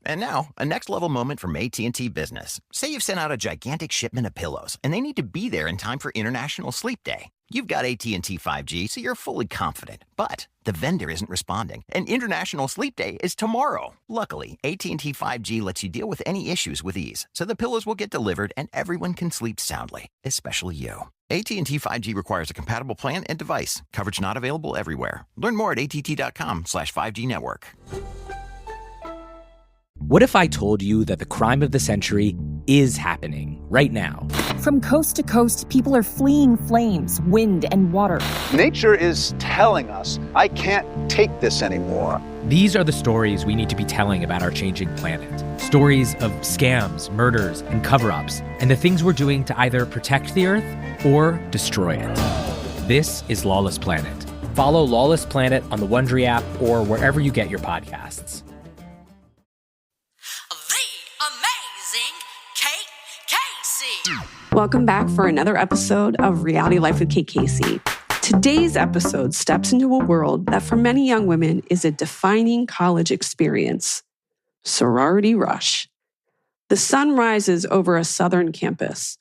And now, a next-level moment from AT&T Business. Say you've sent out a gigantic shipment of pillows, and they need to be there in time for International Sleep Day. You've got AT&T 5G, so you're fully confident. But the vendor isn't responding, and International Sleep Day is tomorrow. Luckily, AT&T 5G lets you deal with any issues with ease, so the pillows will get delivered and everyone can sleep soundly, especially you. AT&T 5G requires a compatible plan and device. Coverage not available everywhere. Learn more at att.com/5G network. What if I told you that the crime of the century is happening right now? From coast to coast, people are fleeing flames, wind, and water. Nature is telling us, I can't take this anymore. These are the stories we need to be telling about our changing planet. Stories of scams, murders, and cover-ups, and the things we're doing to either protect the Earth or destroy it. This is Lawless Planet. Follow Lawless Planet on the Wondery app or wherever you get your podcasts. Welcome back for another episode of Reality Life with Kate Casey. Today's episode steps into a world that for many young women is a defining college experience. Sorority rush. The sun rises over a southern campus.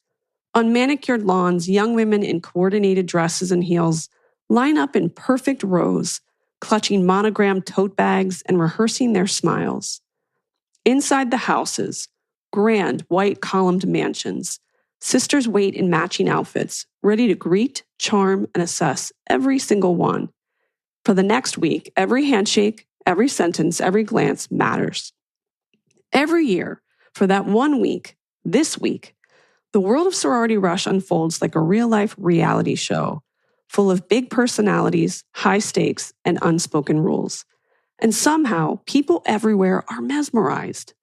On manicured lawns, young women in coordinated dresses and heels line up in perfect rows, clutching monogrammed tote bags and rehearsing their smiles. Inside the houses, grand white columned mansions, sisters wait in matching outfits, ready to greet, charm, and assess every single one. For the next week, every handshake, every sentence, every glance matters. Every year, for that 1 week, this week, the world of sorority rush unfolds like a real-life reality show, full of big personalities, high stakes, and unspoken rules. And somehow, people everywhere are mesmerized.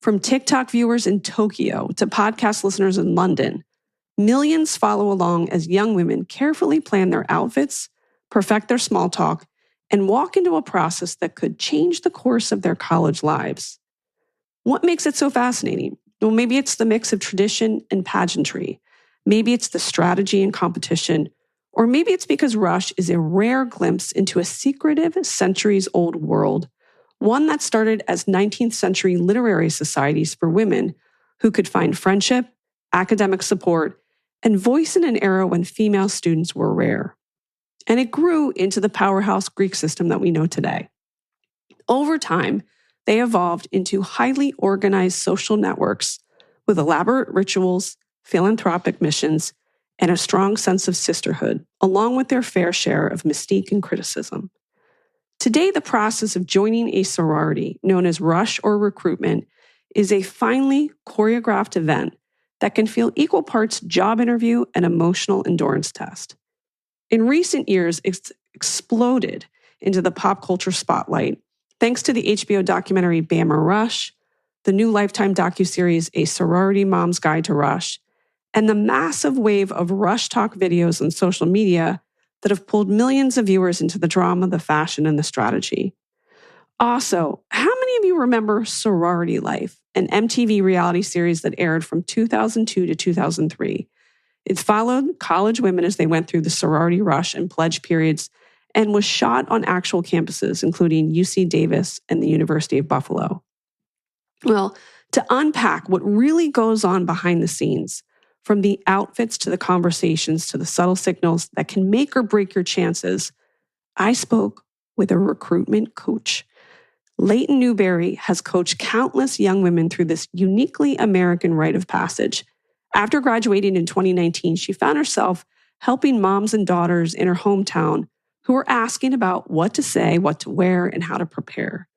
From TikTok viewers in Tokyo to podcast listeners in London, millions follow along as young women carefully plan their outfits, perfect their small talk, and walk into a process that could change the course of their college lives. What makes it so fascinating? Well, maybe it's the mix of tradition and pageantry. Maybe it's the strategy and competition. Or maybe it's because Rush is a rare glimpse into a secretive, centuries-old world, one that started as 19th century literary societies for women who could find friendship, academic support, and voice in an era when female students were rare. And it grew into the powerhouse Greek system that we know today. Over time, they evolved into highly organized social networks with elaborate rituals, philanthropic missions, and a strong sense of sisterhood, along with their fair share of mystique and criticism. Today, the process of joining a sorority, known as rush or recruitment, is a finely choreographed event that can feel equal parts job interview and emotional endurance test. In recent years, it's exploded into the pop culture spotlight thanks to the HBO documentary Bama Rush, the new Lifetime docuseries A Sorority Mom's Guide to Rush, and the massive wave of Rush Talk videos on social media that have pulled millions of viewers into the drama, the fashion, and the strategy. Also, how many of you remember Sorority Life, an MTV reality series that aired from 2002 to 2003? It followed college women as they went through the sorority rush and pledge periods and was shot on actual campuses, including UC Davis and the University of Buffalo. Well, to unpack what really goes on behind the scenes, from the outfits to the conversations to the subtle signals that can make or break your chances, I spoke with a recruitment coach. Leighton Newberry has coached countless young women through this uniquely American rite of passage. After graduating in 2019, she found herself helping moms and daughters in her hometown who were asking about what to say, what to wear, and how to prepare.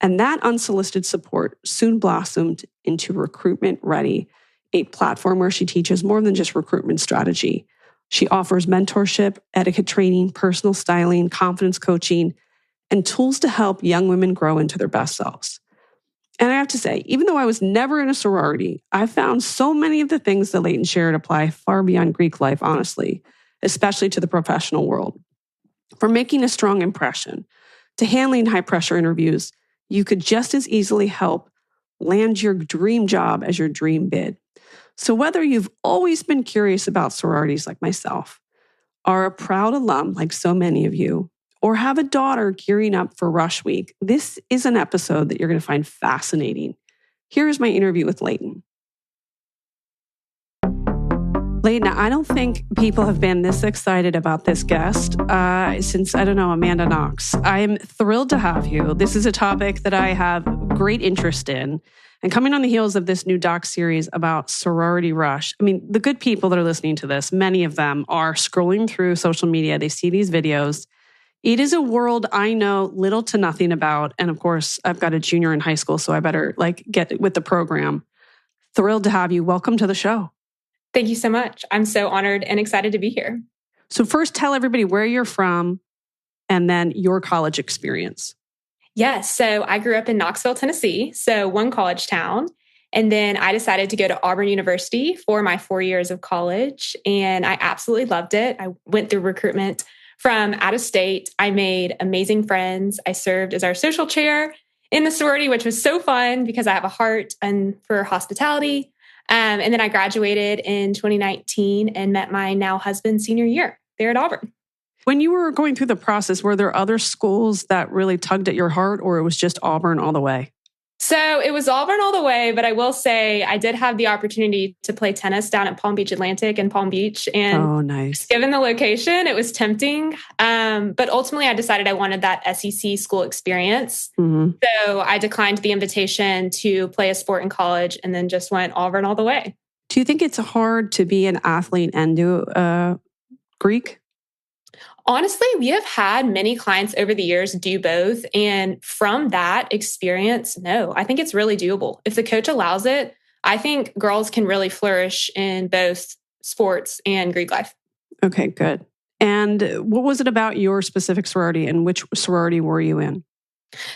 And that unsolicited support soon blossomed into Recruitment Ready, a platform where she teaches more than just recruitment strategy. She offers mentorship, etiquette training, personal styling, confidence coaching, and tools to help young women grow into their best selves. And I have to say, even though I was never in a sorority, I found so many of the things that Leighton shared apply far beyond Greek life, honestly, especially to the professional world. From making a strong impression to handling high-pressure interviews, you could just as easily help land your dream job as your dream bid. So whether you've always been curious about sororities like myself, are a proud alum like so many of you, or have a daughter gearing up for Rush Week, this is an episode that you're going to find fascinating. Here's my interview with Leighton. Leighton, I don't think people have been this excited about this guest since, Amanda Knox. I am thrilled to have you. This is a topic that I have great interest in. And coming on the heels of this new doc series about sorority rush, I mean, the good people that are listening to this, many of them are scrolling through social media. They see these videos. It is a world I know little to nothing about. And of course, I've got a junior in high school, so I better get with the program. Thrilled to have you. Welcome to the show. Thank you so much. I'm so honored and excited to be here. So first, tell everybody where you're from and then your college experience. Yes. So I grew up in Knoxville, Tennessee, so one college town. And then I decided to go to Auburn University for my 4 years of college. And I absolutely loved it. I went through recruitment from out of state. I made amazing friends. I served as our social chair in the sorority, which was so fun because I have a heart for hospitality. And then I graduated in 2019 and met my now husband senior year there at Auburn. When you were going through the process, were there other schools that really tugged at your heart, or it was just Auburn all the way? So it was Auburn all the way, but I will say I did have the opportunity to play tennis down at Palm Beach Atlantic in Palm Beach. And nice. Given the location, it was tempting. But ultimately, I decided I wanted that SEC school experience. Mm-hmm. So I declined the invitation to play a sport in college and then just went Auburn all the way. Do you think it's hard to be an athlete and do Greek? Honestly, we have had many clients over the years do both. And from that experience, no, I think it's really doable. If the coach allows it, I think girls can really flourish in both sports and Greek life. Okay, good. And what was it about your specific sorority, and which sorority were you in?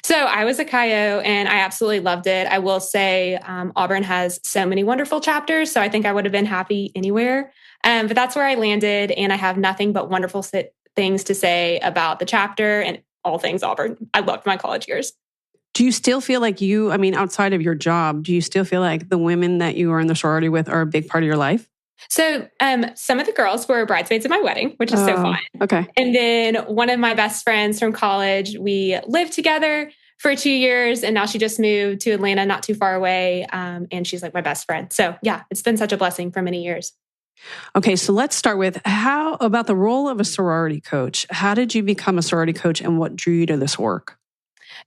So I was a Chi and I absolutely loved it. I will say Auburn has so many wonderful chapters, so I think I would have been happy anywhere. But that's where I landed, and I have nothing but wonderful things to say about the chapter and all things Auburn. I loved my college years. Do you still feel like outside of your job, do you still feel like the women that you are in the sorority with are a big part of your life? So some of the girls were bridesmaids at my wedding, which is so fun. Okay. And then one of my best friends from college, we lived together for 2 years, and now she just moved to Atlanta, not too far away. And she's like my best friend. So yeah, it's been such a blessing for many years. Okay, so let's start with how about the role of a sorority coach? How did you become a sorority coach, and what drew you to this work?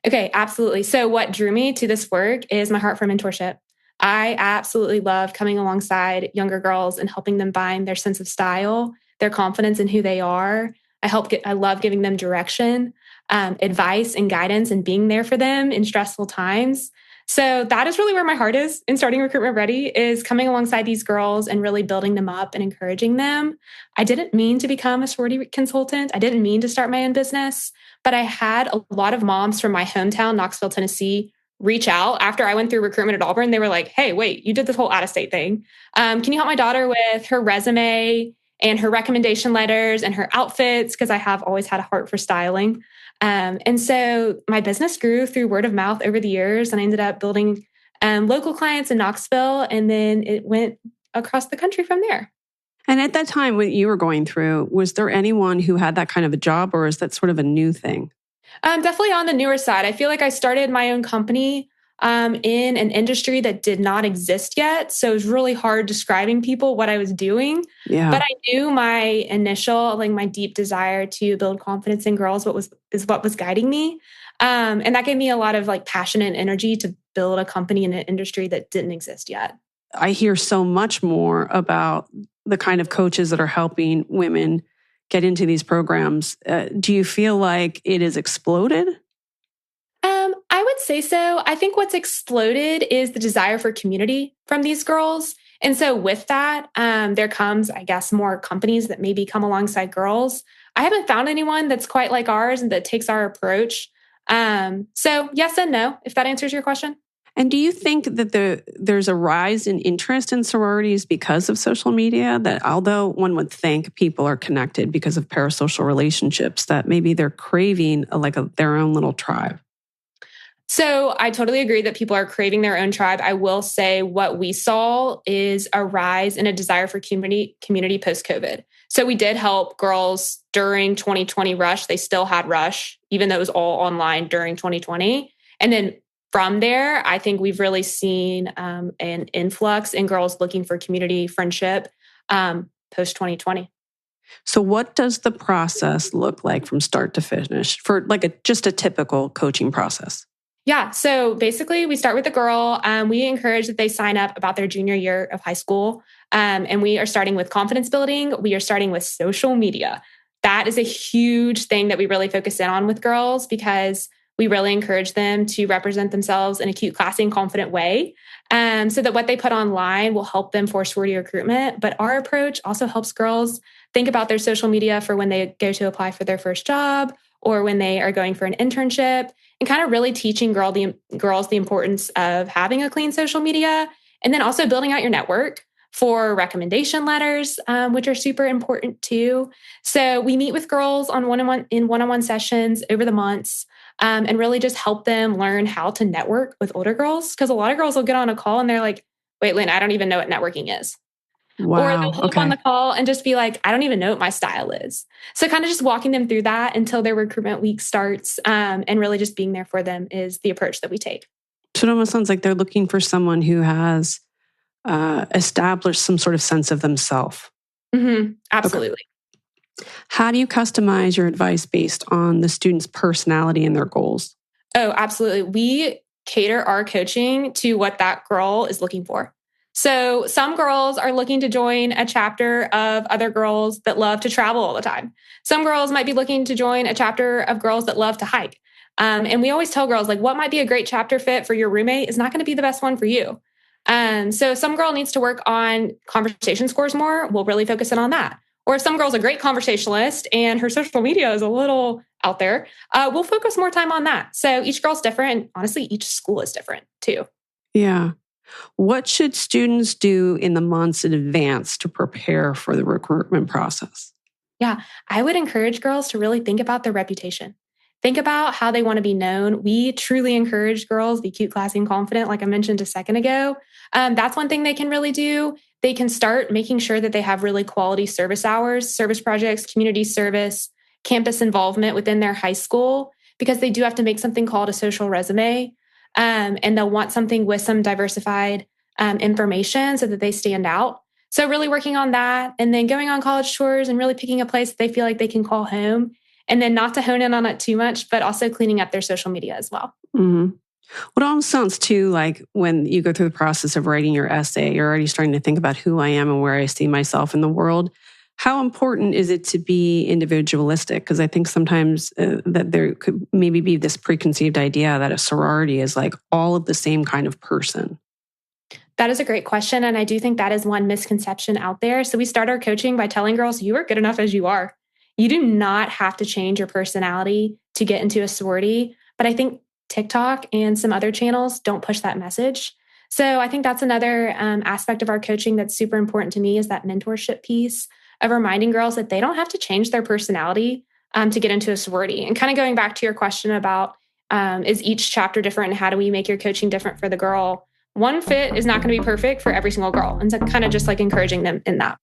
Okay, absolutely. So what drew me to this work is my heart for mentorship. I absolutely love coming alongside younger girls and helping them find their sense of style, their confidence in who they are. I love giving them direction, advice and guidance, and being there for them in stressful times. So that is really where my heart is in starting Recruitment Ready, is coming alongside these girls and really building them up and encouraging them. I didn't mean to become a sorority consultant. I didn't mean to start my own business, but I had a lot of moms from my hometown, Knoxville, Tennessee, reach out after I went through recruitment at Auburn. They were like, hey, wait, you did this whole out-of-state thing. Can you help my daughter with her resume and her recommendation letters and her outfits? Because I have always had a heart for styling. And so my business grew through word of mouth over the years, and I ended up building local clients in Knoxville, and then it went across the country from there. And at that time, when you were going through, was there anyone who had that kind of a job, or is that sort of a new thing? Definitely on the newer side. I feel like I started my own company in an industry that did not exist yet. So it was really hard describing people what I was doing. Yeah. But I knew my initial, my deep desire to build confidence in girls is what was guiding me. And that gave me a lot of passion and energy to build a company in an industry that didn't exist yet. I hear so much more about the kind of coaches that are helping women get into these programs. Do you feel like it has exploded? I would say so. I think what's exploded is the desire for community from these girls. And so with that, there comes, I guess, more companies that maybe come alongside girls. I haven't found anyone that's quite like ours and that takes our approach. So yes and no, if that answers your question. And do you think that there's a rise in interest in sororities because of social media? That although one would think people are connected because of parasocial relationships, that maybe they're craving their own little tribe? So I totally agree that people are craving their own tribe. I will say what we saw is a rise in a desire for community post-COVID. So we did help girls during 2020 rush. They still had rush, even though it was all online during 2020. And then from there, I think we've really seen an influx in girls looking for community friendship post 2020. So what does the process look like from start to finish for like just a typical coaching process? Yeah. So basically, we start with the girl. We encourage that they sign up about their junior year of high school. And we are starting with confidence building. We are starting with social media. That is a huge thing that we really focus in on with girls because we really encourage them to represent themselves in a cute, classy, and confident way. So that what they put online will help them for sorority recruitment. But our approach also helps girls think about their social media for when they go to apply for their first job or when they are going for an internship, and kind of really teaching girls the importance of having a clean social media, and then also building out your network for recommendation letters, which are super important too. So we meet with girls on one-on-one sessions over the months, and really just help them learn how to network with older girls. Because a lot of girls will get on a call and they're like, wait, Lynn, I don't even know what networking is. Wow. Or they'll hop on the call and just be like, I don't even know what my style is. So kind of just walking them through that until their recruitment week starts, and really just being there for them is the approach that we take. So it almost sounds like they're looking for someone who has established some sort of sense of themselves. Mm-hmm. Absolutely. Okay. How do you customize your advice based on the student's personality and their goals? Oh, absolutely. We cater our coaching to what that girl is looking for. So some girls are looking to join a chapter of other girls that love to travel all the time. Some girls might be looking to join a chapter of girls that love to hike. And we always tell girls, like, what might be a great chapter fit for your roommate is not going to be the best one for you. So if some girl needs to work on conversation scores more, we'll really focus in on that. Or if some girl's a great conversationalist and her social media is a little out there, we'll focus more time on that. So each girl's different. And honestly, each school is different too. Yeah. What should students do in the months in advance to prepare for the recruitment process? Yeah, I would encourage girls to really think about their reputation. Think about how they want to be known. We truly encourage girls be cute, classy, and confident, like I mentioned a second ago. That's one thing they can really do. They can start making sure that they have really quality service hours, service projects, community service, campus involvement within their high school, because they do have to make something called a social resume. And they'll want something with some diversified information so that they stand out. So really working on that, and then going on college tours and really picking a place that they feel like they can call home, and then not to hone in on it too much, but also cleaning up their social media as well. Mm-hmm. What almost sounds too like when you go through the process of writing your essay, you're already starting to think about who I am and where I see myself in the world. How important is it to be individualistic? Because I think sometimes that there could maybe be this preconceived idea that a sorority is like all of the same kind of person. That is a great question. And I do think that is one misconception out there. So we start our coaching by telling girls, you are good enough as you are. You do not have to change your personality to get into a sorority. But I think TikTok and some other channels don't push that message. So I think that's another aspect of our coaching that's super important to me, is that mentorship piece of reminding girls that they don't have to change their personality to get into a sorority. And kind of going back to your question about is each chapter different and how do we make your coaching different for the girl? One fit is not going to be perfect for every single girl. And so kind of just like encouraging them in that.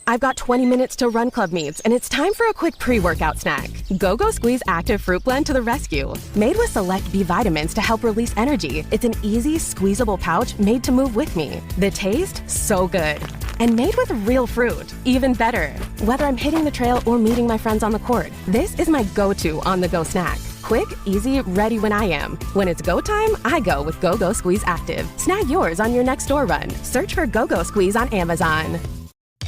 I've got 20 minutes till Run Club meets, and it's time for a quick pre-workout snack. Go-Go Squeeze Active Fruit Blend to the rescue. Made with select B vitamins to help release energy, it's an easy, squeezable pouch made to move with me. The taste? So good. And made with real fruit. Even better. Whether I'm hitting the trail or meeting my friends on the court, this is my go-to on-the-go snack. Quick, easy, ready when I am. When it's go time, I go with Go-Go Squeeze Active. Snag yours on your next door run. Search for Go-Go Squeeze on Amazon.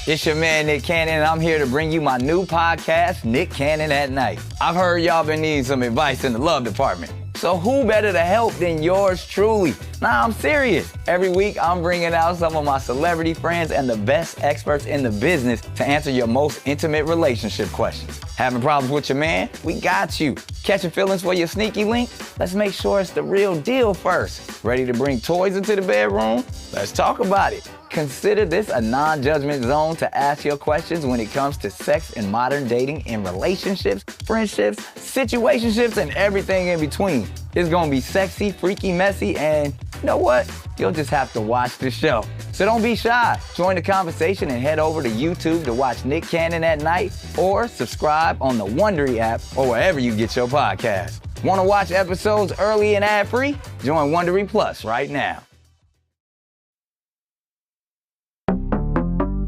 It's your man, Nick Cannon, and I'm here to bring you my new podcast, Nick Cannon at Night. I've heard y'all been needing some advice in the love department. So who better to help than yours truly? Nah, I'm serious. Every week, I'm bringing out some of my celebrity friends and the best experts in the business to answer your most intimate relationship questions. Having problems with your man? We got you. Catching feelings for your sneaky link? Let's make sure it's the real deal first. Ready to bring toys into the bedroom? Let's talk about it. Consider this a non-judgment zone to ask your questions when it comes to sex and modern dating in relationships, friendships, situationships, and everything in between. It's gonna be sexy, freaky, messy, and You know what? You'll just have to watch the show. So don't be shy. Join the conversation and head over to YouTube to watch Nick Cannon at Night or subscribe on the Wondery app or wherever you get your podcast. Want to watch episodes early and ad-free? Join Wondery Plus right now.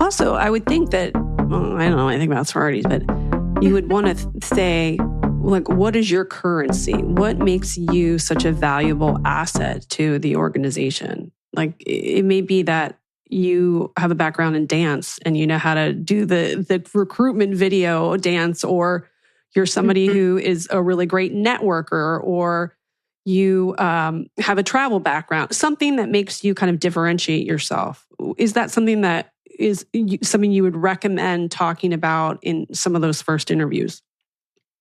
Also, I would think that, well, I don't know anything about sororities, but you would want to say, like, what is your currency? What makes you such a valuable asset to the organization? Like, it may be that you have a background in dance and you know how to do the recruitment video dance, or you're somebody who is a really great networker, or you have a travel background, something that makes you kind of differentiate yourself. Is that something that is something you would recommend talking about in some of those first interviews?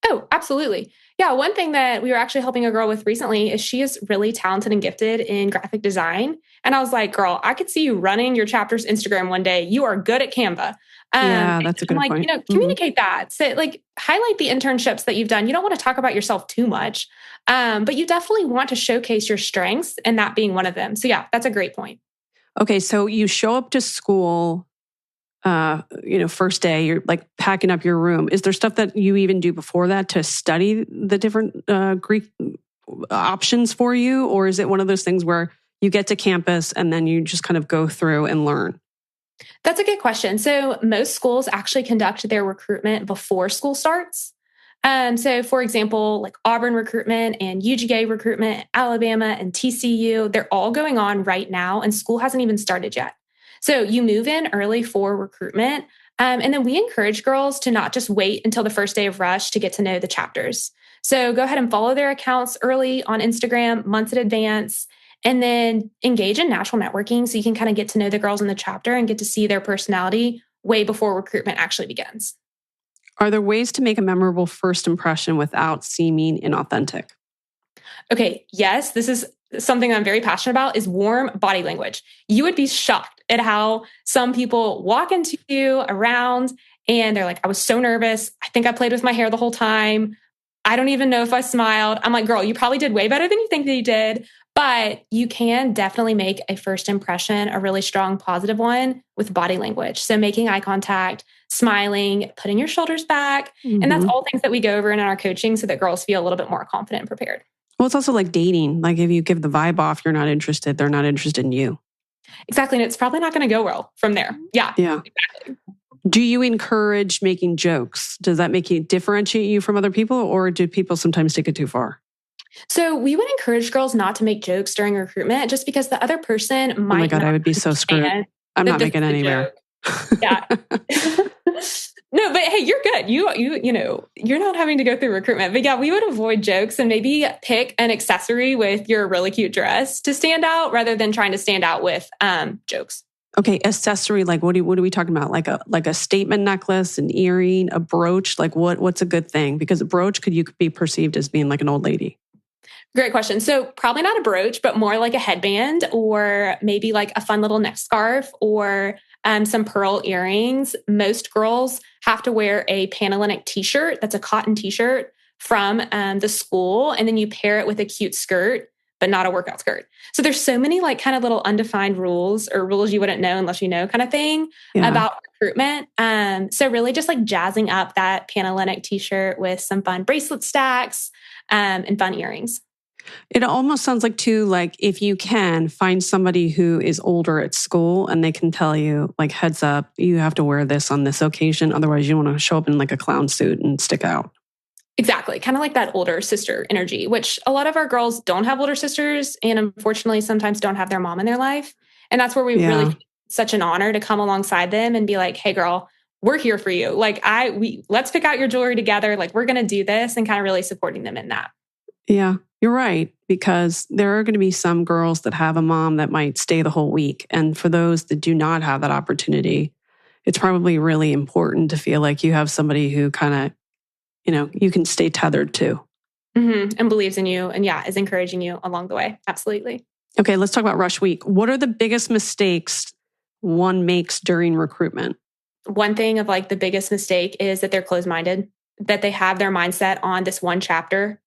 Oh, absolutely. Yeah, one thing that we were actually helping a girl with recently is she is really talented and gifted in graphic design. And I was like, girl, I could see you running your chapter's Instagram one day. You are good at Canva. Yeah, that's a good point. Communicate that. So, like, highlight the internships that you've done. You don't want to talk about yourself too much, but you definitely want to showcase your strengths, and that being one of them. So yeah, that's a great point. Okay, so you show up to school, first day, you're like packing up your room. Is there stuff that you even do before that to study the different Greek options for you? Or is it one of those things where you get to campus and then you just kind of go through and learn? That's a good question. So most schools actually conduct their recruitment before school starts. So for example, like Auburn recruitment and UGA recruitment, Alabama and TCU, they're all going on right now and school hasn't even started yet. So you move in early for recruitment. And then we encourage girls to not just wait until the first day of rush to get to know the chapters. So go ahead and follow their accounts early on Instagram, months in advance, and then engage in natural networking so you can kind of get to know the girls in the chapter and get to see their personality way before recruitment actually begins. Are there ways to make a memorable first impression without seeming inauthentic? Okay, yes, this is something I'm very passionate about, is warm body language. You would be shocked at how some people walk into you around and they're like, I was so nervous. I think I played with my hair the whole time. I don't even know if I smiled. I'm like, girl, you probably did way better than you think that you did. But you can definitely make a first impression, a really strong, positive one with body language. So making eye contact, smiling, putting your shoulders back. Mm-hmm. And that's all things that we go over in our coaching so that girls feel a little bit more confident and prepared. Well, it's also like dating. Like if you give the vibe off, you're not interested, they're not interested in you. Exactly. And it's probably not going to go well from there. Yeah. Exactly. Do you encourage making jokes? Does that make you differentiate you from other people, or do people sometimes take it too far? So we would encourage girls not to make jokes during recruitment just because the other person might. Oh my God, I would be so screwed. I'm not making any more. Yeah. No, but hey, you're good. You're not having to go through recruitment. But yeah, we would avoid jokes and maybe pick an accessory with your really cute dress to stand out rather than trying to stand out with jokes. Okay, accessory, like what are we talking about? Like a statement necklace, an earring, a brooch? Like what's a good thing? Because a brooch could be perceived as being like an old lady. Great question. So probably not a brooch, but more like a headband or maybe like a fun little neck scarf or some pearl earrings. Most girls have to wear a Panhellenic t-shirt. That's a cotton t-shirt from the school. And then you pair it with a cute skirt, but not a workout skirt. So there's so many like kind of little undefined rules or rules you wouldn't know unless you know kind of thing about recruitment. So really just like jazzing up that Panhellenic t-shirt with some fun bracelet stacks and fun earrings. It almost sounds like too, like if you can find somebody who is older at school and they can tell you like, heads up, you have to wear this on this occasion. Otherwise you want to show up in like a clown suit and stick out. Exactly. Kind of like that older sister energy, which a lot of our girls don't have older sisters and unfortunately sometimes don't have their mom in their life. And that's where we really feel such an honor to come alongside them and be like, hey girl, we're here for you. Like let's pick out your jewelry together. Like we're going to do this, and kind of really supporting them in that. Yeah, you're right. Because there are going to be some girls that have a mom that might stay the whole week. And for those that do not have that opportunity, it's probably really important to feel like you have somebody who kind of, you can stay tethered to. Mm-hmm. And believes in you and is encouraging you along the way. Absolutely. Okay, let's talk about rush week. What are the biggest mistakes one makes during recruitment? One thing of like the biggest mistake is that they're closed-minded, that they have their mindset on this one chapter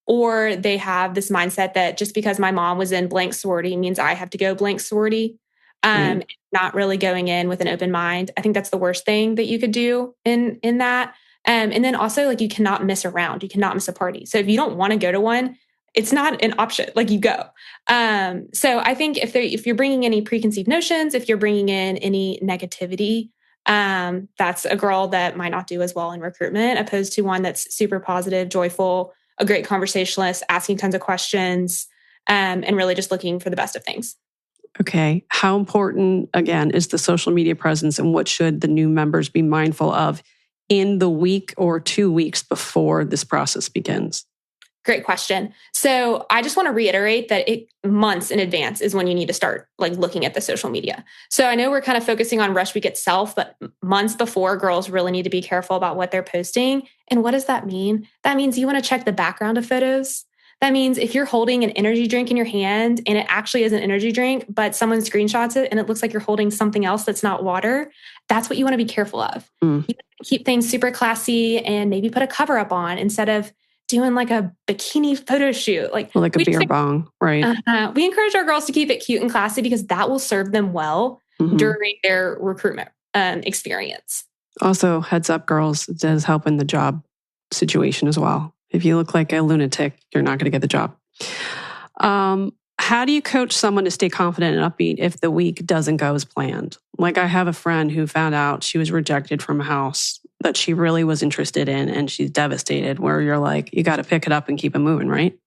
or they have this mindset that just because my mom was in blank sorority means I have to go blank sorority. Not really going in with an open mind. I think that's the worst thing that you could do in that. And then also, like, you cannot miss a round. You cannot miss a party. So if you don't want to go to one, it's not an option. Like, you go. So I think if you're bringing any preconceived notions, if you're bringing in any negativity, that's a girl that might not do as well in recruitment, opposed to one that's super positive, joyful, a great conversationalist, asking tons of questions, and really just looking for the best of things. Okay. How important, again, is the social media presence, and what should the new members be mindful of in the week or 2 weeks before this process begins? Great question. So I just want to reiterate that months in advance is when you need to start like looking at the social media. So I know we're kind of focusing on rush week itself, but months before, girls really need to be careful about what they're posting. And what does that mean? That means you want to check the background of photos. That means if you're holding an energy drink in your hand and it actually is an energy drink, but someone screenshots it and it looks like you're holding something else that's not water, that's what you want to be careful of. You keep things super classy and maybe put a cover up on instead of doing like a bikini photo shoot. Like a beer bong, right? We encourage our girls to keep it cute and classy because that will serve them well during their recruitment experience. Also, heads up, girls, it does help in the job situation as well. If you look like a lunatic, you're not going to get the job. How do you coach someone to stay confident and upbeat if the week doesn't go as planned? Like, I have a friend who found out she was rejected from a house that she really was interested in, and she's devastated, where you're like, you got to pick it up and keep it moving, right?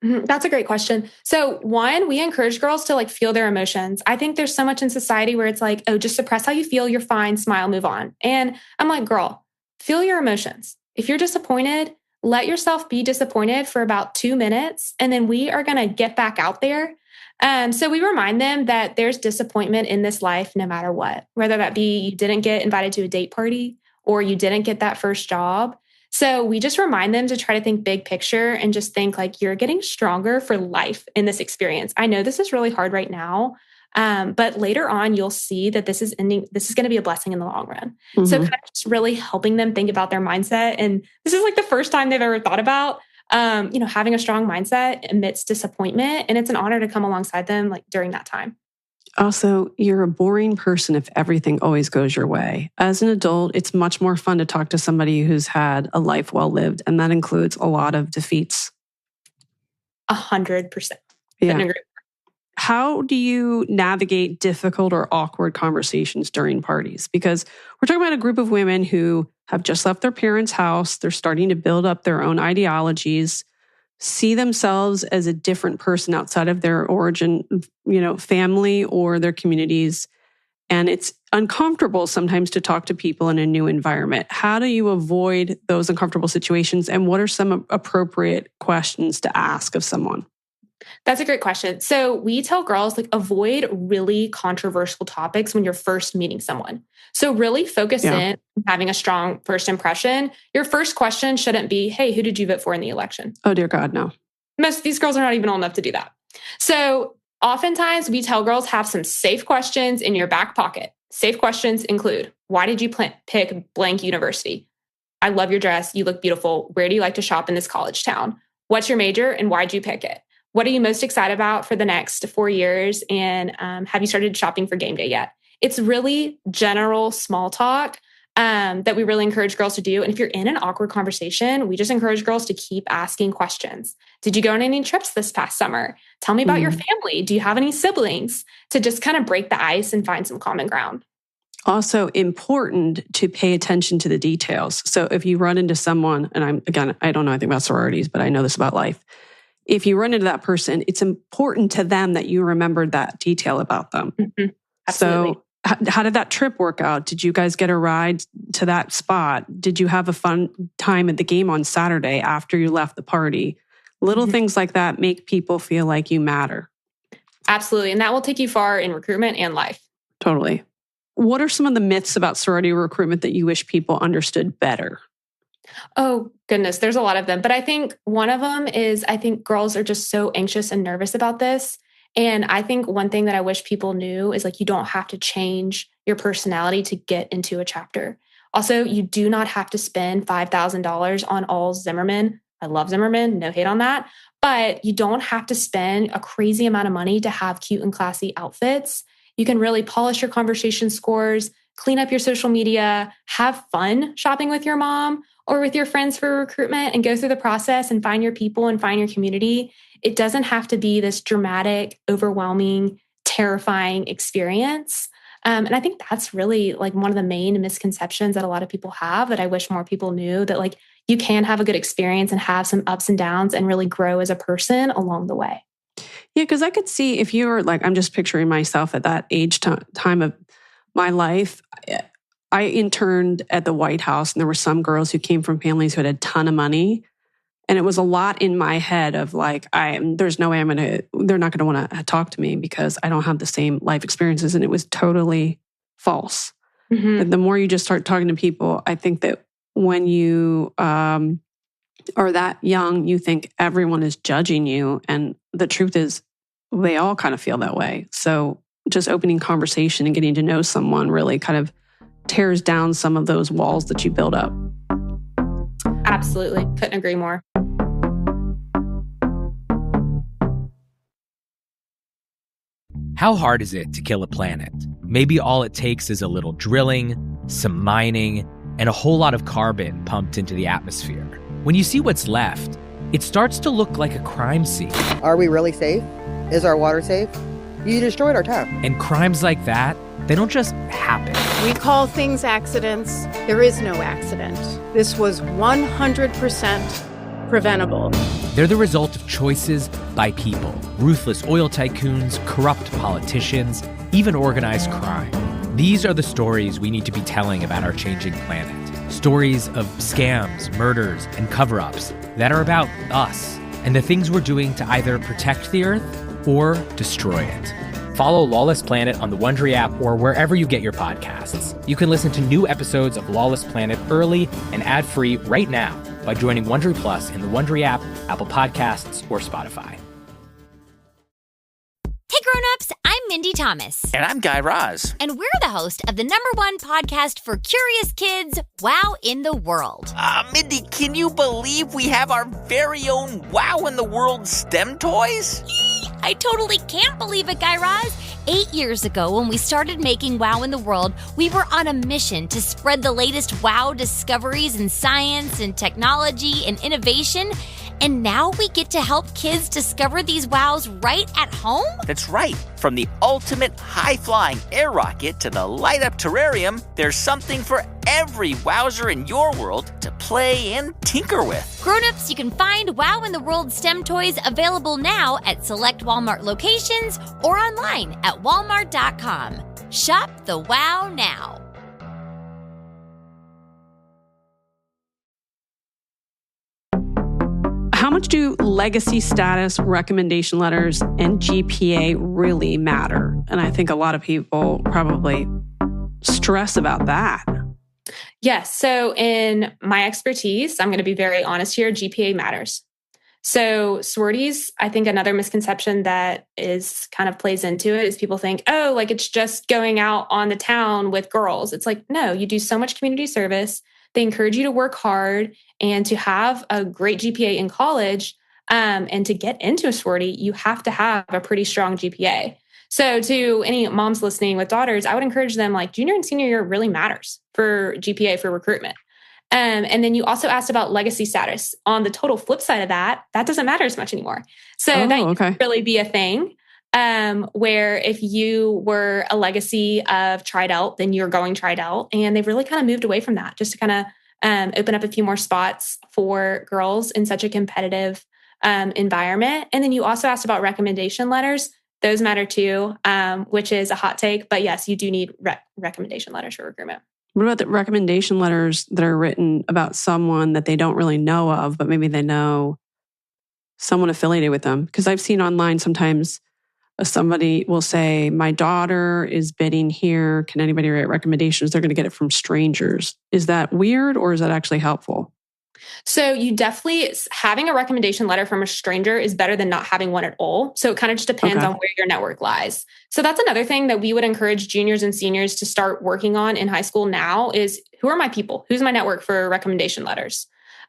That's a great question. So one, we encourage girls to like feel their emotions. I think there's so much in society where it's like, oh, just suppress how you feel. You're fine. Smile, move on. And I'm like, girl, feel your emotions. If you're disappointed, let yourself be disappointed for about 2 minutes, and then we are going to get back out there. So we remind them that there's disappointment in this life no matter what, whether that be you didn't get invited to a date party or you didn't get that first job. So we just remind them to try to think big picture and just think like you're getting stronger for life in this experience. I know this is really hard right now, but later on, you'll see that this is going to be a blessing in the long run. So kind of just really helping them think about their mindset. And this is like the first time they've ever thought about, having a strong mindset amidst disappointment. And it's an honor to come alongside them like during that time. Also, you're a boring person if everything always goes your way. As an adult, it's much more fun to talk to somebody who's had a life well lived. And that includes a lot of defeats. 100%. Yeah. How do you navigate difficult or awkward conversations during parties? Because we're talking about a group of women who have just left their parents' house. They're starting to build up their own ideologies, see themselves as a different person outside of their origin, family or their communities. And it's uncomfortable sometimes to talk to people in a new environment. How do you avoid those uncomfortable situations? And what are some appropriate questions to ask of someone? That's a great question. So we tell girls like avoid really controversial topics when you're first meeting someone. So really focus in on having a strong first impression. Your first question shouldn't be, hey, who did you vote for in the election? Oh, dear God, no. Most of these girls are not even old enough to do that. So oftentimes we tell girls have some safe questions in your back pocket. Safe questions include, why did you pick blank university? I love your dress. You look beautiful. Where do you like to shop in this college town? What's your major and why'd you pick it? What are you most excited about for the next 4 years? And have you started shopping for game day yet? It's really general small talk that we really encourage girls to do. And if you're in an awkward conversation, we just encourage girls to keep asking questions. Did you go on any trips this past summer? Tell me about your family. Do you have any siblings? To just kind of break the ice and find some common ground. Also important to pay attention to the details. So if you run into someone, and I don't know anything about sororities, but I know this about life. If you run into that person, it's important to them that you remembered that detail about them. Absolutely. So how did that trip work out? Did you guys get a ride to that spot? Did you have a fun time at the game on Saturday after you left the party? Little things like that make people feel like you matter. Absolutely. And that will take you far in recruitment and life. Totally. What are some of the myths about sorority recruitment that you wish people understood better? Oh, goodness. There's a lot of them. But I think one of them is I think girls are just so anxious and nervous about this. And I think one thing that I wish people knew is like, you don't have to change your personality to get into a chapter. Also, you do not have to spend $5,000 on all Zimmerman I love Zimmerman, no hate on that. But you don't have to spend a crazy amount of money to have cute and classy outfits. You can really polish your conversation scores, clean up your social media, have fun shopping with your mom or with your friends for recruitment, and go through the process and find your people and find your community. It doesn't have to be this dramatic, overwhelming, terrifying experience. And I think that's really like one of the main misconceptions that a lot of people have, that I wish more people knew, that like you can have a good experience and have some ups and downs and really grow as a person along the way. Yeah, because I could see if you were like, I'm just picturing myself at that age time of my life. I interned at the White House, and there were some girls who came from families who had a ton of money. And it was a lot in my head of like, there's no way they're not going to want to talk to me because I don't have the same life experiences. And it was totally false. Mm-hmm. The more you just start talking to people, I think that when you are that young, you think everyone is judging you. And the truth is, they all kind of feel that way. So just opening conversation and getting to know someone really kind of tears down some of those walls that you build up. Absolutely. Couldn't agree more. How hard is it to kill a planet? Maybe all it takes is a little drilling, some mining, and a whole lot of carbon pumped into the atmosphere. When you see what's left, it starts to look like a crime scene. Are we really safe? Is our water safe? You destroyed our town. And crimes like that, they don't just happen. We call things accidents. There is no accident. This was 100% preventable. They're the result of choices by people. Ruthless oil tycoons, corrupt politicians, even organized crime. These are the stories we need to be telling about our changing planet. Stories of scams, murders, and cover-ups that are about us and the things we're doing to either protect the Earth or destroy it. Follow Lawless Planet on the Wondery app or wherever you get your podcasts. You can listen to new episodes of Lawless Planet early and ad-free right now by joining Wondery Plus in the Wondery app, Apple Podcasts, or Spotify. Hey grown-ups, I'm Mindy Thomas. And I'm Guy Raz. And we're the host of the #1 podcast for curious kids, Wow in the World. Mindy, can you believe we have our very own Wow in the World STEM toys? I totally can't believe it, Guy Raz. 8 years ago, when we started making Wow in the World, we were on a mission to spread the latest wow discoveries in science and technology and innovation. And now we get to help kids discover these wows right at home? That's right. From the ultimate high-flying air rocket to the light-up terrarium, there's something for every wowzer in your world to play and tinker with. Grown-ups, you can find Wow in the World STEM toys available now at select Walmart locations or online at walmart.com. Shop the wow now. How much do legacy status, recommendation letters, and GPA really matter? And I think a lot of people probably stress about that. Yes. So in my expertise, I'm going to be very honest here, GPA matters. So sororities, I think another misconception that is kind of plays into it is people think, oh, like it's just going out on the town with girls. It's like, no, you do so much community service. They encourage you to work hard and to have a great GPA in college. And to get into a sorority, you have to have a pretty strong GPA. So to any moms listening with daughters, I would encourage them, like, junior and senior year really matters for GPA for recruitment. And then you also asked about legacy status. On the total flip side of that, that doesn't matter as much anymore. So that can really be a thing. Where if you were a legacy of Tri-Delt, then you're going Tri-Delt. And they've really kind of moved away from that just to kind of open up a few more spots for girls in such a competitive environment. And then you also asked about recommendation letters. Those matter too, which is a hot take. But yes, you do need recommendation letters for recruitment. What about the recommendation letters that are written about someone that they don't really know of, but maybe they know someone affiliated with them? Because I've seen online sometimes somebody will say, my daughter is bidding here. Can anybody write recommendations? They're going to get it from strangers. Is that weird or is that actually helpful? So you definitely, having a recommendation letter from a stranger is better than not having one at all. So it kind of just depends on where your network lies. So that's another thing that we would encourage juniors and seniors to start working on in high school now is, who are my people? Who's my network for recommendation letters?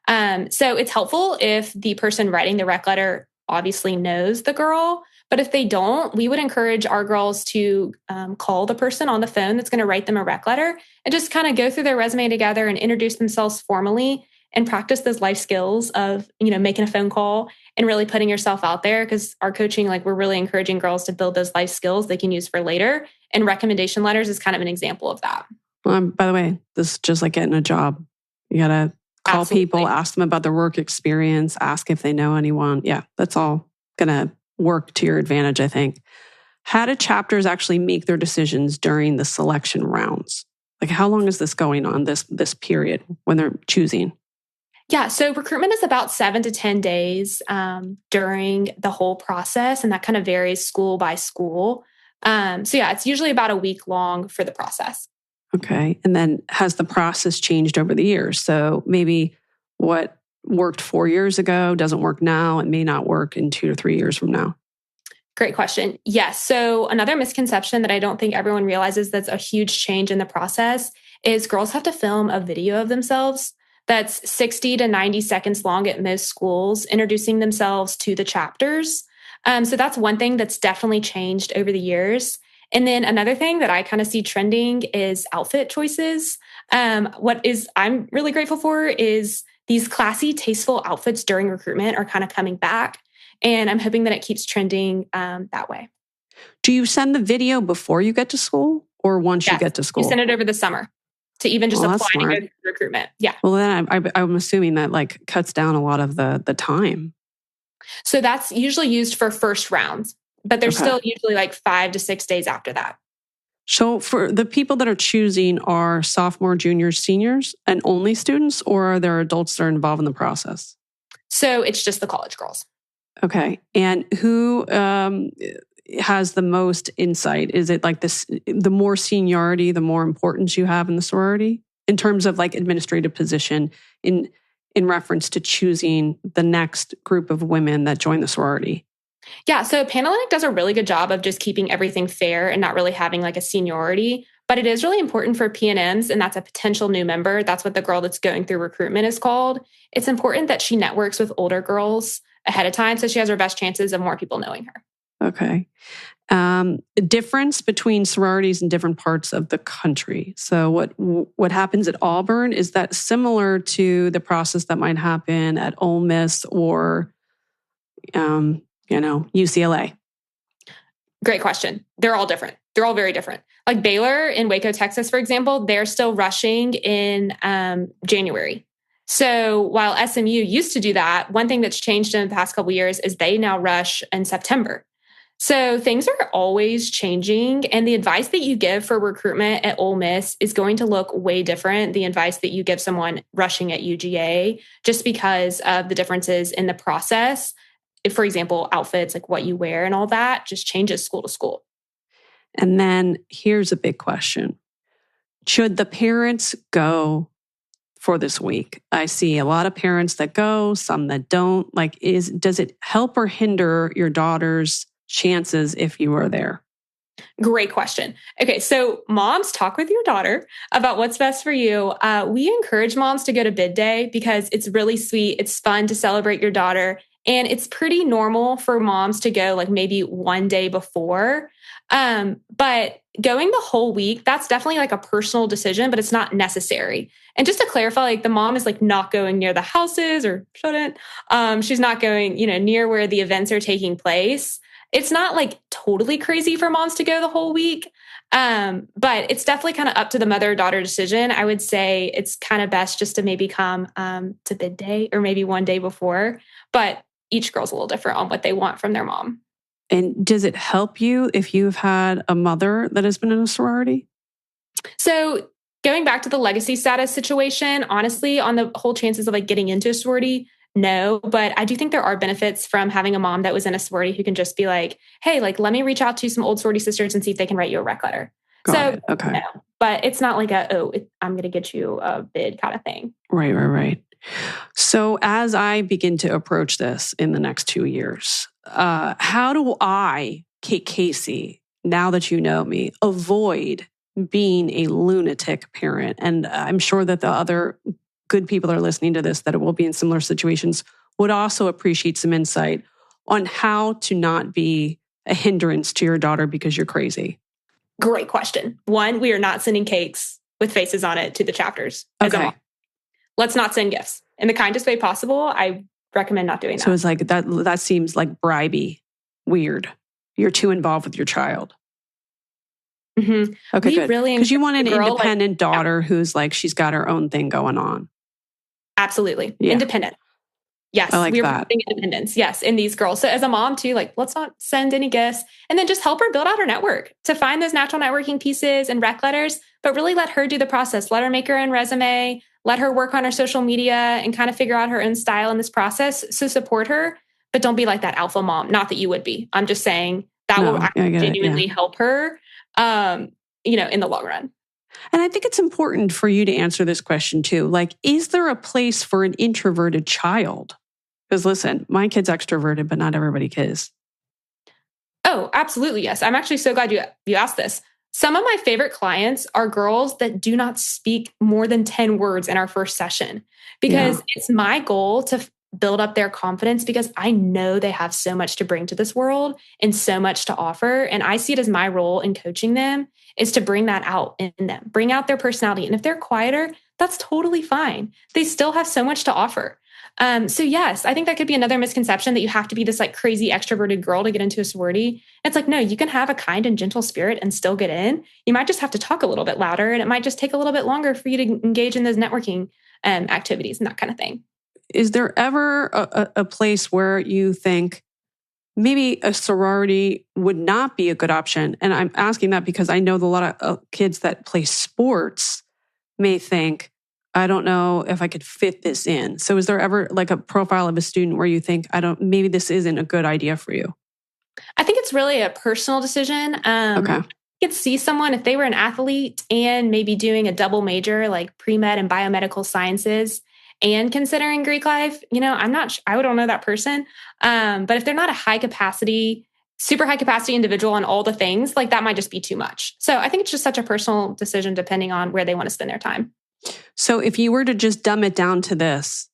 So it's helpful if the person writing the rec letter obviously knows the girl. But if they don't, we would encourage our girls to call the person on the phone that's going to write them a rec letter and just kind of go through their resume together and introduce themselves formally and practice those life skills of, making a phone call and really putting yourself out there. Because our coaching, we're really encouraging girls to build those life skills they can use for later. And recommendation letters is kind of an example of that. By the way, this is just like getting a job. You got to call Absolutely. people, ask them about their work experience, ask if they know anyone. Yeah, that's all going to work to your advantage, I think. How do chapters actually make their decisions during the selection rounds? How long is this going on, this period when they're choosing? Yeah, so recruitment is about 7 to 10 days during the whole process, and that kind of varies school by school. It's usually about a week long for the process. Okay. And then has the process changed over the years? So maybe what worked 4 years ago doesn't work now. It may not work in 2 to 3 years from now. Great question. Yes. So another misconception that I don't think everyone realizes that's a huge change in the process is girls have to film a video of themselves that's 60 to 90 seconds long at most schools, introducing themselves to the chapters. So that's one thing that's definitely changed over the years. And then another thing that I kind of see trending is outfit choices. I'm really grateful for is these classy, tasteful outfits during recruitment are kind of coming back. And I'm hoping that it keeps trending that way. Do you send the video before you get to school or once you get to school? You send it over the summer to even just apply to go through recruitment. Yeah. Well, then I'm assuming that cuts down a lot of the time. So that's usually used for first rounds, but there's still usually 5 to 6 days after that. So for the people that are choosing are sophomore, juniors, seniors, and only students, or are there adults that are involved in the process? So it's just the college girls. Okay. And who has the most insight? Is it the more seniority, the more importance you have in the sorority in terms of administrative position in reference to choosing the next group of women that join the sorority? Yeah, so Panhellenic does a really good job of just keeping everything fair and not really having a seniority. But it is really important for PNMs, and that's a potential new member. That's what the girl that's going through recruitment is called. It's important that she networks with older girls ahead of time so she has her best chances of more people knowing her. Okay. Difference between sororities in different parts of the country. So what happens at Auburn, is that similar to the process that might happen at Ole Miss or UCLA? Great question. They're all different. They're all very different. Baylor in Waco, Texas, for example, they're still rushing in January. So while SMU used to do that, one thing that's changed in the past couple of years is they now rush in September. So things are always changing, and the advice that you give for recruitment at Ole Miss is going to look way different the advice that you give someone rushing at UGA, just because of the differences in the process. If, for example, outfits, what you wear and all that, just changes school to school. And then here's a big question. Should the parents go for this week? I see a lot of parents that go, some that don't. Does it help or hinder your daughter's chances if you are there? Great question. Okay, so moms, talk with your daughter about what's best for you. We encourage moms to go to bid day because it's really sweet. It's fun to celebrate your daughter. And it's pretty normal for moms to go maybe one day before. But going the whole week, that's definitely a personal decision, but it's not necessary. And just to clarify, the mom is not going near the houses or shouldn't. She's not going, near where the events are taking place. It's not totally crazy for moms to go the whole week. But it's definitely kind of up to the mother-daughter decision. I would say it's kind of best just to maybe come to bid day or maybe one day before. But each girl's a little different on what they want from their mom. And does it help you if you've had a mother that has been in a sorority? So going back to the legacy status situation, honestly, on the whole chances of getting into a sorority, no. But I do think there are benefits from having a mom that was in a sorority who can just be hey, let me reach out to some old sorority sisters and see if they can write you a rec letter. Got it. Okay. No, but it's not I'm going to get you a bid kind of thing. Right. So as I begin to approach this in the next 2 years, how do I, Kate Casey, now that you know me, avoid being a lunatic parent? And I'm sure that the other good people that are listening to this that will be in similar situations would also appreciate some insight on how to not be a hindrance to your daughter because you're crazy? Great question. One, we are not sending cakes with faces on it to the chapters. Okay. Let's not send gifts. In the kindest way possible, I recommend not doing that. So it's like that seems like bribey, weird. You're too involved with your child. Mm-hmm. Okay, good. Because you want an independent daughter yeah. who's like, she's got her own thing going on. Absolutely. Yeah. Independent. Yes. I like we're that. Independence. Yes. In these girls. So as a mom too, like, let's not send any gifts and then just help her build out her network to find those natural networking pieces and rec letters, but really let her do the process. Let her make her own resume, let her work on her social media and kind of figure out her own style in this process. So support her, but don't be like that alpha mom. Not that you would be. I'm just saying that will genuinely help her, in the long run. And I think it's important for you to answer this question too. Like, is there a place for an introverted child? Because listen, my kid's extroverted, but not everybody is. Oh, absolutely. Yes. I'm actually so glad you asked this. Some of my favorite clients are girls that do not speak more than 10 words in our first session because it's my goal to build up their confidence because I know they have so much to bring to this world and so much to offer. And I see it as my role in coaching them is to bring that out in them, bring out their personality. And if they're quieter, that's totally fine. They still have so much to offer. So yes, I think that could be another misconception that you have to be this like crazy extroverted girl to get into a sorority. It's like, no, you can have a kind and gentle spirit and still get in. You might just have to talk a little bit louder and it might just take a little bit longer for you to engage in those networking activities and that kind of thing. Is there ever a place where you think maybe a sorority would not be a good option? And I'm asking that because I know that a lot of kids that play sports may think, I don't know if I could fit this in. So is there ever like a profile of a student where you think, maybe this isn't a good idea for you? I think it's really a personal decision. Okay. You could see someone, if they were an athlete and maybe doing a double major like pre-med and biomedical sciences and considering Greek life, I don't know that person. But if they're not a super high capacity individual on all the things, like that might just be too much. So I think it's just such a personal decision depending on where they want to spend their time. So if you were to just dumb it down to this,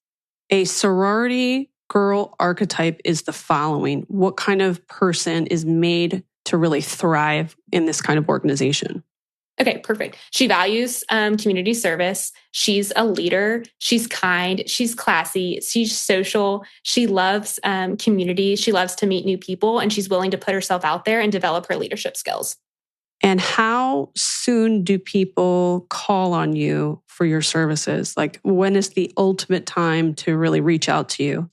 a sorority girl archetype is the following. What kind of person is made to really thrive in this kind of organization? Okay, perfect. She values community service. She's a leader. She's kind. She's classy. She's social. She loves community. She loves to meet new people, and she's willing to put herself out there and develop her leadership skills. And how soon do people call on you for your services? Like, when is the ultimate time to really reach out to you?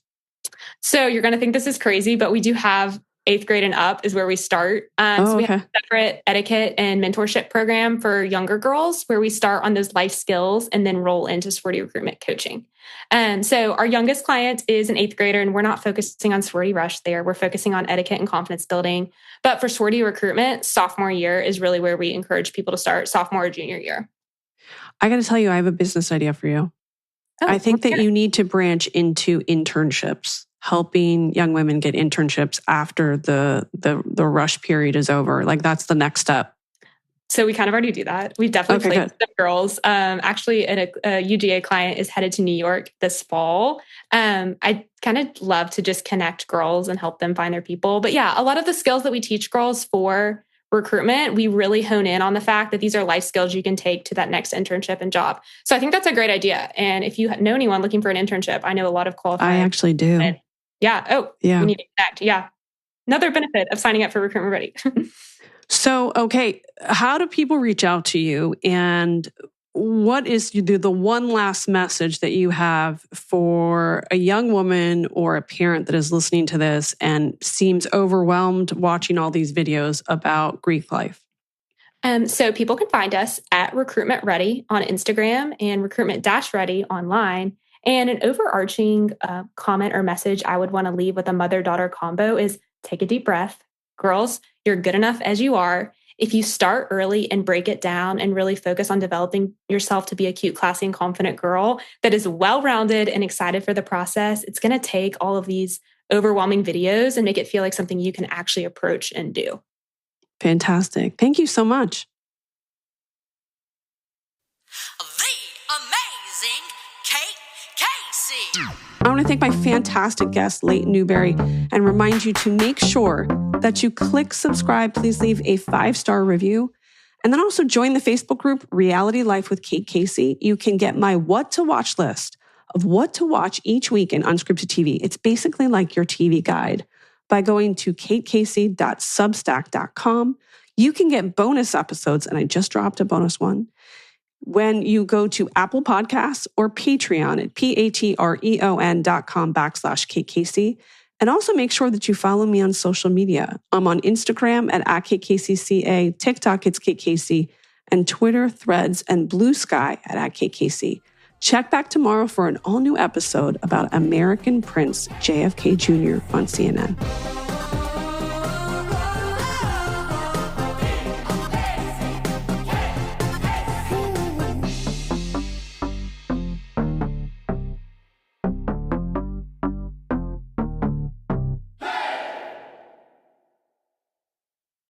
So you're going to think this is crazy, but we do have 8th grade and up is where we start. So we have a separate etiquette and mentorship program for younger girls where we start on those life skills and then roll into sorority recruitment coaching. So our youngest client is an 8th grader, and we're not focusing on sorority rush there. We're focusing on etiquette and confidence building. But for sorority recruitment, sophomore year is really where we encourage people to start, sophomore or junior year. I got to tell you, I have a business idea for you. I think that you need to branch into internships, helping young women get internships after the rush period is over. Like, that's the next step. So we kind of already do that. We've definitely placed some girls. Actually, a UGA client is headed to New York this fall. I kind of love to just connect girls and help them find their people. But yeah, a lot of the skills that we teach girls for recruitment, we really hone in on the fact that these are life skills you can take to that next internship and job. So I think that's a great idea. And if you know anyone looking for an internship, I know a lot of qualified. I actually do. We need to connect. Yeah. Another benefit of signing up for Recruitment Ready. So, okay, how do people reach out to you? And what is the one last message that you have for a young woman or a parent that is listening to this and seems overwhelmed watching all these videos about Greek life? So people can find us at Recruitment Ready on Instagram and Recruitment-Ready online. And an overarching comment or message I would want to leave with a mother-daughter combo is take a deep breath. Girls, you're good enough as you are. If you start early and break it down and really focus on developing yourself to be a cute, classy, and confident girl that is well-rounded and excited for the process, it's going to take all of these overwhelming videos and make it feel like something you can actually approach and do. Fantastic. Thank you so much. The amazing Kate want to thank my fantastic guest, Leighton Newberry, and remind you to make sure that you click subscribe. Please leave a 5-star review. And then also join the Facebook group, Reality Life with Kate Casey. You can get my what to watch list of what to watch each week in unscripted TV. It's basically like your TV guide by going to katecasey.substack.com. You can get bonus episodes, and I just dropped a bonus one, when you go to Apple Podcasts or Patreon at patreon.com/Kate Casey. And also make sure that you follow me on social media. I'm on Instagram at @KateCaseyCA, TikTok, it's Kate Casey, and Twitter, Threads, and Blue Sky at Kate Casey. Check back tomorrow for an all-new episode about American Prince JFK Jr. on CNN.